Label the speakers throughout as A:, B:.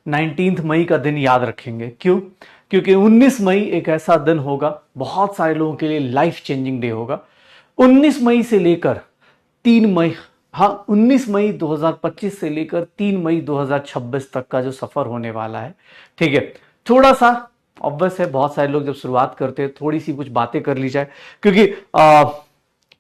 A: 19 मई का दिन याद रखेंगे। क्यों? क्योंकि 19 मई एक ऐसा दिन होगा, बहुत सारे लोगों के लिए लाइफ चेंजिंग डे होगा। 19 मई से लेकर 3 मई, हाँ 19 मई 2025 से लेकर 3 मई 2026 तक का जो सफर होने वाला है, ठीक है, थोड़ा सा ऑब्वियस है, बहुत सारे लोग जब शुरुआत करते हैं थोड़ी सी कुछ बातें कर ली जाए, क्योंकि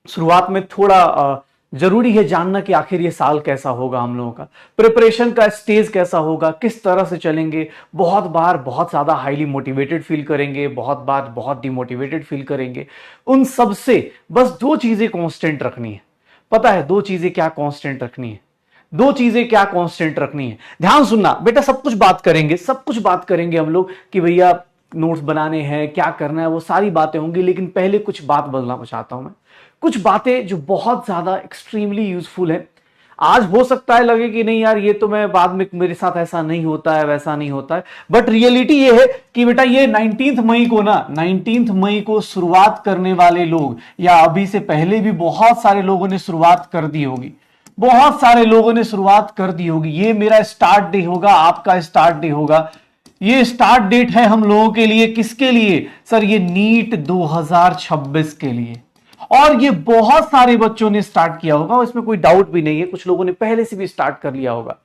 A: शुरुआत में थोड़ा जरूरी है जानना कि आखिर ये साल कैसा होगा, हम लोगों का प्रिपरेशन का स्टेज कैसा होगा, किस तरह से चलेंगे। बहुत बार बहुत ज्यादा हाईली मोटिवेटेड फील करेंगे, बहुत बार बहुत डिमोटिवेटेड फील करेंगे। उन सब से बस दो चीजें कांस्टेंट रखनी है। पता है दो चीजें क्या कांस्टेंट रखनी है? दो चीजें क्या कांस्टेंट रखनी है, ध्यान सुनना बेटा। सब कुछ बात करेंगे, सब कुछ बात करेंगे हम लोग कि भैया नोट्स बनाने हैं, क्या करना है, वो सारी बातें होंगी। लेकिन पहले कुछ बात बदलना चाहता हूं मैं, कुछ बातें जो बहुत ज्यादा एक्सट्रीमली यूजफुल है। आज हो सकता है लगे कि नहीं यार ये तो मैं बाद में, मेरे साथ ऐसा नहीं होता है, वैसा नहीं होता है, बट रियलिटी ये है कि बेटा ये 19 मई को ना, 19 मई को शुरुआत करने वाले लोग, या अभी से पहले भी बहुत सारे लोगों ने शुरुआत कर दी होगी, बहुत सारे लोगों ने शुरुआत कर दी होगी। ये मेरा स्टार्ट डे होगा, आपका स्टार्ट डे होगा। ये स्टार्ट डेट है हम लोगों के लिए, किसके लिए सर? ये नीट 2026 के लिए। और ये बहुत सारे बच्चों ने स्टार्ट किया होगा, इसमें कोई डाउट भी नहीं है, कुछ लोगों ने पहले से भी स्टार्ट कर लिया होगा।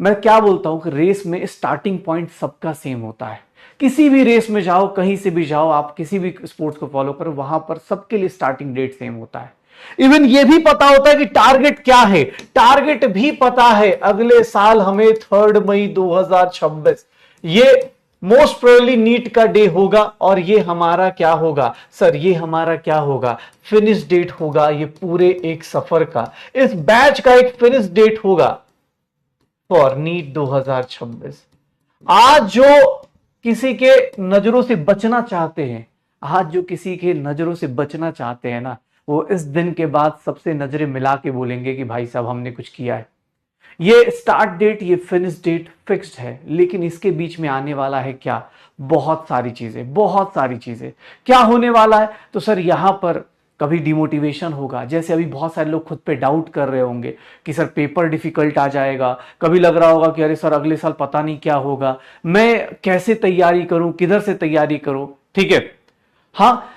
A: मैं क्या बोलता हूं कि रेस में स्टार्टिंग पॉइंट सबका सेम होता है। किसी भी रेस में जाओ, कहीं से भी जाओ, आप किसी भी स्पोर्ट्स को फॉलो करो, वहां पर सबके लिए स्टार्टिंग डेट सेम होता है। इवन ये भी पता होता है कि टारगेट क्या है, टारगेट भी पता है, अगले साल हमें 3 मई 2026 ये मोस्ट प्रोबेबली नीट का डे होगा। और ये हमारा क्या होगा सर? ये हमारा क्या होगा? फिनिश डेट होगा ये पूरे एक सफर का, इस बैच का एक फिनिश डेट होगा फॉर नीट 2026। आज जो किसी के नजरों से बचना चाहते हैं, आज जो किसी के नजरों से बचना चाहते हैं ना, वो इस दिन के बाद सबसे नजरें मिला के बोलेंगे कि भाई साहब हमने कुछ किया है। ये स्टार्ट डेट, ये फिनिश डेट फिक्स्ड है, लेकिन इसके बीच में आने वाला है क्या? बहुत सारी चीजें, बहुत सारी चीजें। क्या होने वाला है? तो सर यहां पर कभी डिमोटिवेशन होगा, जैसे अभी बहुत सारे लोग खुद पे डाउट कर रहे होंगे कि सर पेपर डिफिकल्ट आ जाएगा। कभी लग रहा होगा कि अरे सर अगले साल पता नहीं क्या होगा, मैं कैसे तैयारी करूं, किधर से तैयारी करूं, ठीक है। हाँ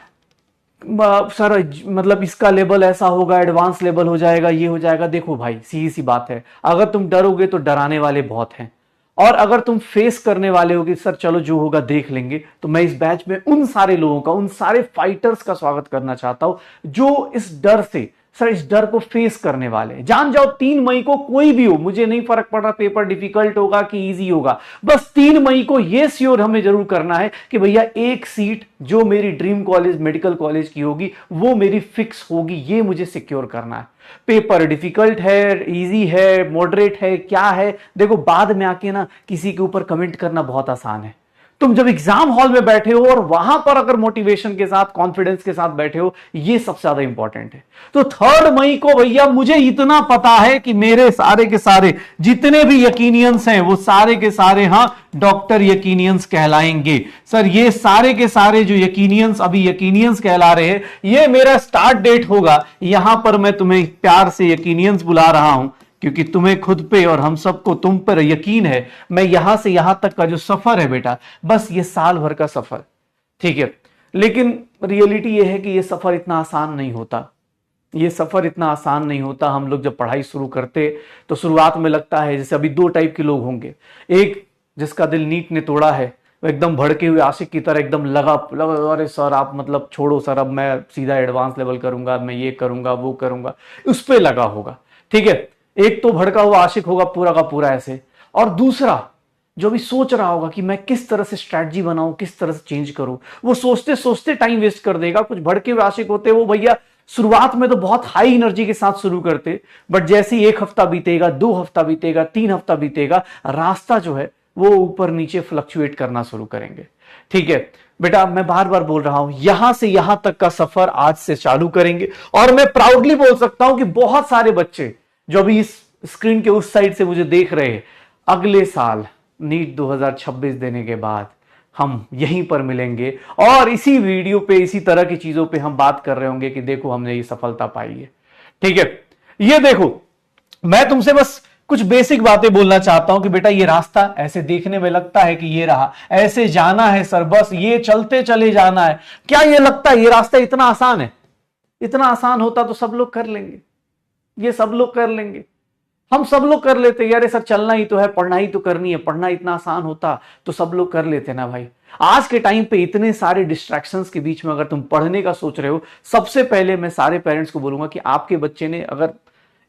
A: सर मतलब इसका लेवल ऐसा होगा, एडवांस लेवल हो जाएगा, ये हो जाएगा। देखो भाई सीधी सी बात है, अगर तुम डरोगे तो डराने वाले बहुत हैं, और अगर तुम फेस करने वाले होगे सर चलो जो होगा देख लेंगे, तो मैं इस बैच में उन सारे लोगों का, उन सारे फाइटर्स का स्वागत करना चाहता हूं जो इस डर से, सर इस डर को फेस करने वाले। जान जाओ 3 मई को कोई भी हो, मुझे नहीं फर्क पड़ रहा पेपर डिफिकल्ट होगा कि इजी होगा, बस 3 मई को ये श्योर हमें जरूर करना है कि भैया एक सीट जो मेरी ड्रीम कॉलेज मेडिकल कॉलेज की होगी वो मेरी फिक्स होगी, ये मुझे सिक्योर करना है। पेपर डिफिकल्ट है, इजी है, मॉडरेट है, क्या है, देखो बाद में आके ना किसी के ऊपर कमेंट करना बहुत आसान है। तुम जब एग्जाम हॉल में बैठे हो और वहां पर अगर मोटिवेशन के साथ, कॉन्फिडेंस के साथ बैठे हो, ये सबसे ज्यादा इंपॉर्टेंट है। तो 3 मई को भैया मुझे इतना पता है कि मेरे सारे के सारे जितने भी यकीनियंस हैं वो सारे के सारे हाँ डॉक्टर यकीनियंस कहलाएंगे। सर ये सारे के सारे जो यकीनियंस अभी यकीनियंस कहला रहे हैं, ये मेरा स्टार्ट डेट होगा। यहां पर मैं तुम्हें प्यार से यकीनियंस बुला रहा हूं क्योंकि तुम्हें खुद पे और हम सबको तुम पर यकीन है। मैं यहां से यहां तक का जो सफर है बेटा, बस ये साल भर का सफर, ठीक है। लेकिन रियलिटी ये है कि ये सफर इतना आसान नहीं होता, ये सफर इतना आसान नहीं होता। हम लोग जब पढ़ाई शुरू करते तो शुरुआत में लगता है, जैसे अभी 2 टाइप के लोग होंगे, एक जिसका दिल नीट ने तोड़ा है, वो एकदम भड़के हुए आशिक की तरह एकदम लगा, अरे सर आप मतलब छोड़ो सर, अब मैं सीधा एडवांस लेवल करूंगा, मैं ये करूंगा वो करूंगा, उस पर लगा होगा, ठीक है। एक तो भड़का हुआ आशिक होगा पूरा का पूरा ऐसे, और दूसरा जो भी सोच रहा होगा कि मैं किस तरह से स्ट्रैटेजी बनाऊं, किस तरह से चेंज करूं, वो सोचते सोचते टाइम वेस्ट कर देगा। कुछ भड़के हुए आशिक होते वो भैया शुरुआत में तो बहुत हाई एनर्जी के साथ शुरू करते, बट जैसे ही 1 हफ्ता बीतेगा, 2 हफ्ता बीतेगा, 3 हफ्ता बीतेगा, रास्ता जो है वो ऊपर नीचे फ्लक्चुएट करना शुरू करेंगे, ठीक है। बेटा मैं बार बार बोल रहा हूं, यहां से यहां तक का सफर आज से चालू करेंगे, और मैं प्राउडली बोल सकता हूं कि बहुत सारे बच्चे जो अभी इस स्क्रीन के उस साइड से मुझे देख रहे हैं, अगले साल नीट 2026 देने के बाद हम यहीं पर मिलेंगे और इसी वीडियो पे, इसी तरह की चीजों पे हम बात कर रहे होंगे कि देखो हमने ये सफलता पाई है, ठीक है। ये देखो मैं तुमसे बस कुछ बेसिक बातें बोलना चाहता हूं कि बेटा ये रास्ता ऐसे देखने में लगता है कि ये रहा, ऐसे जाना है सर, बस ये चलते चले जाना है। क्या ये लगता है ये रास्ता इतना आसान है? इतना आसान होता तो सब लोग कर लेंगे, ये सब लोग कर लेंगे, हम सब लोग कर लेते यार। सर चलना ही तो है, पढ़ना ही तो करनी है, पढ़ना इतना आसान होता तो सब लोग कर लेते ना भाई। आज के टाइम पे इतने सारे डिस्ट्रैक्शंस के बीच में अगर तुम पढ़ने का सोच रहे हो, सबसे पहले मैं सारे पेरेंट्स को बोलूंगा कि आपके बच्चे ने अगर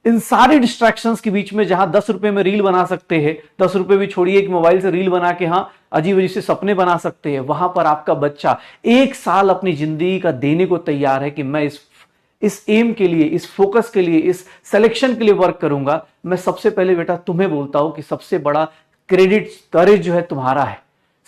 A: इन सारे डिस्ट्रैक्शंस के बीच में जहां 10 रुपए में रील बना सकते हैं, 10 रुपए भी छोड़िए, एक मोबाइल से रील बना के हाँ अजीब अजीब से सपने बना सकते हैं, वहां पर आपका बच्चा 1 साल अपनी जिंदगी का देने को तैयार है कि मैं इस एम के लिए, इस फोकस के लिए, इस सिलेक्शन के लिए वर्क करूंगा। मैं सबसे पहले बेटा तुम्हें बोलता हूं कि सबसे बड़ा क्रेडिट, करेज जो है तुम्हारा है,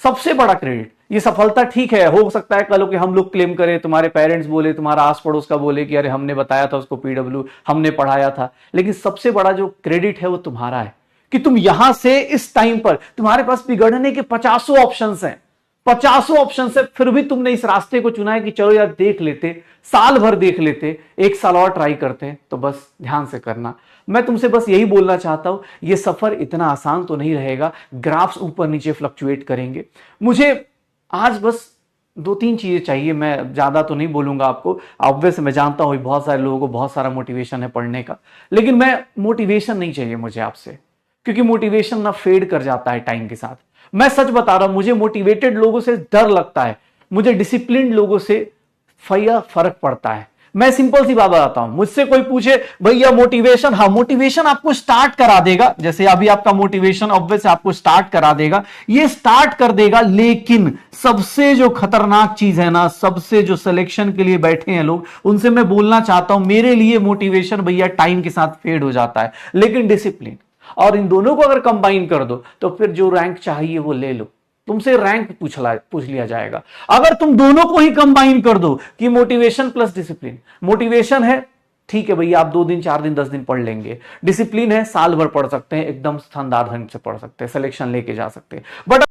A: सबसे बड़ा क्रेडिट। ये सफलता ठीक है, हो सकता है कल को हम लोग क्लेम करें, तुम्हारे पेरेंट्स बोले, तुम्हारा आस पड़ोस का बोले कि अरे हमने बताया था उसको पीडब्ल्यू, हमने पढ़ाया था, लेकिन सबसे बड़ा जो क्रेडिट है वो तुम्हारा है कि तुम यहां से इस टाइम पर, तुम्हारे पास बिगड़ने के 50 ऑप्शन हैं, 50 ऑप्शन से फिर भी तुमने इस रास्ते को चुना है कि चलो यार देख लेते, साल भर देख लेते, 1 साल और ट्राई करते। तो बस ध्यान से करना, मैं तुमसे बस यही बोलना चाहता हूं, ये सफर इतना आसान तो नहीं रहेगा, ग्राफ्स ऊपर नीचे फ्लक्चुएट करेंगे। मुझे आज बस 2-3 चीजें चाहिए, मैं ज्यादा तो नहीं बोलूंगा आपको। ऑब्वियस मैं जानता हूं बहुत सारे लोगों को बहुत सारा मोटिवेशन है पढ़ने का, लेकिन मैं मोटिवेशन नहीं चाहिए मुझे आपसे, क्योंकि मोटिवेशन ना फेड कर जाता है टाइम के साथ। मैं सच बता रहा हूं, मुझे मोटिवेटेड लोगों से डर लगता है, मुझे डिसिप्लिन लोगों से फर्क पड़ता है। मैं सिंपल सी बात बताता हूं, मुझसे कोई पूछे भैया मोटिवेशन, हाँ मोटिवेशन आपको स्टार्ट करा देगा, जैसे अभी आपका मोटिवेशन ऑब्वियस आपको स्टार्ट करा देगा, ये स्टार्ट कर देगा, लेकिन सबसे जो खतरनाक चीज है ना, सबसे जो सिलेक्शन के लिए बैठे हैं लोग, उनसे मैं बोलना चाहता हूं, मेरे लिए मोटिवेशन भैया टाइम के साथ फेड हो जाता है, लेकिन डिसिप्लिन और इन दोनों को अगर कंबाइन कर दो तो फिर जो रैंक चाहिए वो ले लो, तुमसे रैंक पूछ लिया जाएगा। अगर तुम दोनों को ही कंबाइन कर दो कि मोटिवेशन प्लस डिसिप्लिन, मोटिवेशन है ठीक है भैया आप 2 दिन 4 दिन 10 दिन पढ़ लेंगे, डिसिप्लिन है साल भर पढ़ सकते हैं, एकदम शानदार ढंग से पढ़ सकते हैं, सिलेक्शन लेके जा सकते हैं। बट